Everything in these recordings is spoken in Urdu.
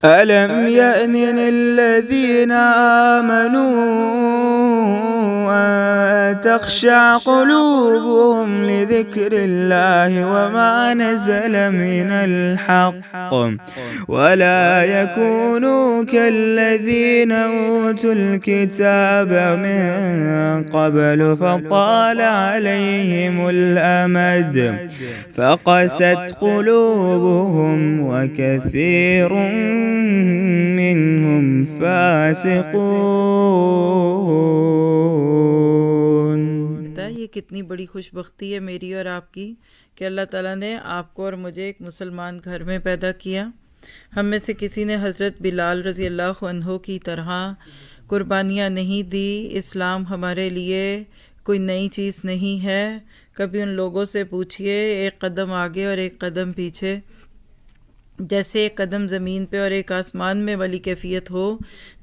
ألم يأن للذين آمنوا أن تخشع قلوبهم لذكر الله وما نزل من الحق ولا يكونوا كالذين أوتوا الكتاب من قبل فطال عليهم الأمد فقست قلوبهم وكثير منهم فاسقون۔ یہ کتنی بڑی خوش بختی ہے میری اور آپ کی کہ اللہ تعالیٰ نے آپ کو اور مجھے ایک مسلمان گھر میں پیدا کیا۔ ہم میں سے کسی نے حضرت بلال رضی اللہ عنہ کی طرح قربانیاں نہیں دی۔ اسلام ہمارے لیے کوئی نئی چیز نہیں ہے۔ کبھی ان لوگوں سے پوچھئے، ایک قدم آگے اور ایک قدم پیچھے، جیسے ایک قدم زمین پہ اور ایک آسمان میں والی کیفیت ہو۔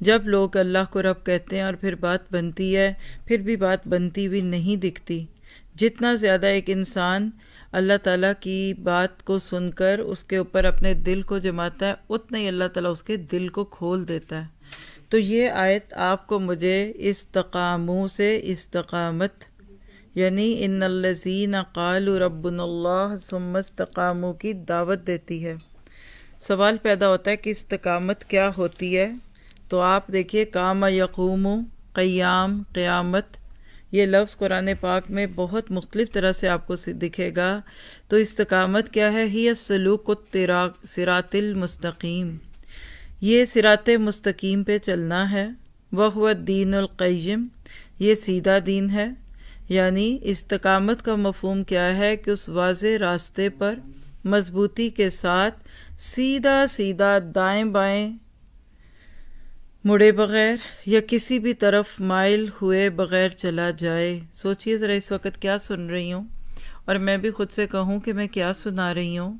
جب لوگ اللہ کو رب کہتے ہیں اور پھر بات بنتی ہے، پھر بھی بات بنتی ہوئی نہیں دکھتی۔ جتنا زیادہ ایک انسان اللہ تعالیٰ کی بات کو سن کر اس کے اوپر اپنے دل کو جماتا ہے، اتنا ہی اللہ تعالیٰ اس کے دل کو کھول دیتا ہے۔ تو یہ آیت آپ کو مجھے استقاموا سے استقامت، یعنی ان الذین قالوا ربنا اللہ ثم استقاموا کی دعوت دیتی ہے۔ سوال پیدا ہوتا ہے کہ استقامت کیا ہوتی ہے؟ تو آپ دیکھیے، قام یقوم، قیام، قیامت، یہ لفظ قرآن پاک میں بہت مختلف طرح سے آپ کو دکھے گا۔ تو استقامت کیا ہے؟ ہی السلوک الصراط المستقیم، یہ صراط مستقیم پہ چلنا ہے۔ وہو الدین القیم، یہ سیدھا دین ہے۔ یعنی استقامت کا مفہوم کیا ہے کہ اس واضح راستے پر مضبوطی کے ساتھ سیدھا سیدھا دائیں بائیں مڑے بغیر یا کسی بھی طرف مائل ہوئے بغیر چلا جائے۔ سوچئے ذرا اس وقت کیا سن رہی ہوں، اور میں بھی خود سے کہوں کہ میں کیا سنا رہی ہوں۔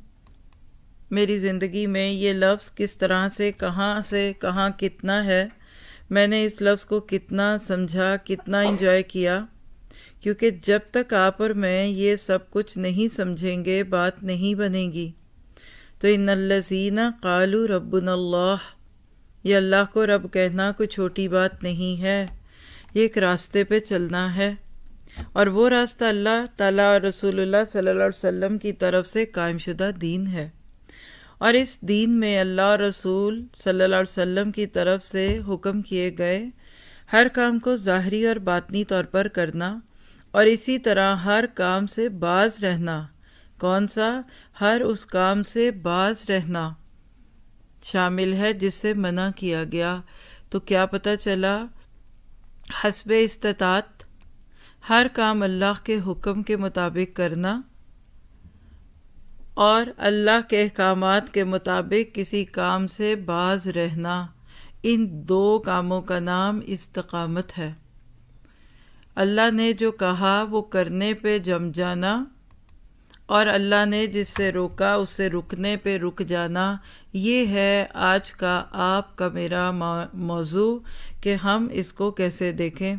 میری زندگی میں یہ لفظ کس طرح سے کہاں کتنا ہے، میں نے اس لفظ کو کتنا سمجھا، کتنا انجوائے کیا، کیونکہ جب تک آپ اور میں یہ سب کچھ نہیں سمجھیں گے بات نہیں بنے گی۔ تو ان الذین قالوا ربنا اللہ، یہ اللہ کو رب کہنا کوئی چھوٹی بات نہیں ہے، یہ ایک راستے پہ چلنا ہے، اور وہ راستہ اللہ تعالیٰ اور رسول اللہ صلی اللہ علیہ وسلم کی طرف سے قائم شدہ دین ہے۔ اور اس دین میں اللہ اور رسول صلی اللہ علیہ وسلم کی طرف سے حکم کیے گئے ہر کام کو ظاہری اور باطنی طور پر کرنا، اور اسی طرح ہر کام سے باز رہنا۔ کون سا؟ ہر اس کام سے باز رہنا شامل ہے جس سے منع کیا گیا۔ تو کیا پتہ چلا؟ حسب استطاعت ہر کام اللہ کے حکم کے مطابق کرنا، اور اللہ کے احکامات کے مطابق کسی کام سے باز رہنا، ان دو کاموں کا نام استقامت ہے۔ اللہ نے جو کہا وہ کرنے پہ جم جانا، اور اللہ نے جس سے روکا اس سے رکنے پہ رک جانا۔ یہ ہے آج کا آپ کا میرا موضوع کہ ہم اس کو کیسے دیکھیں۔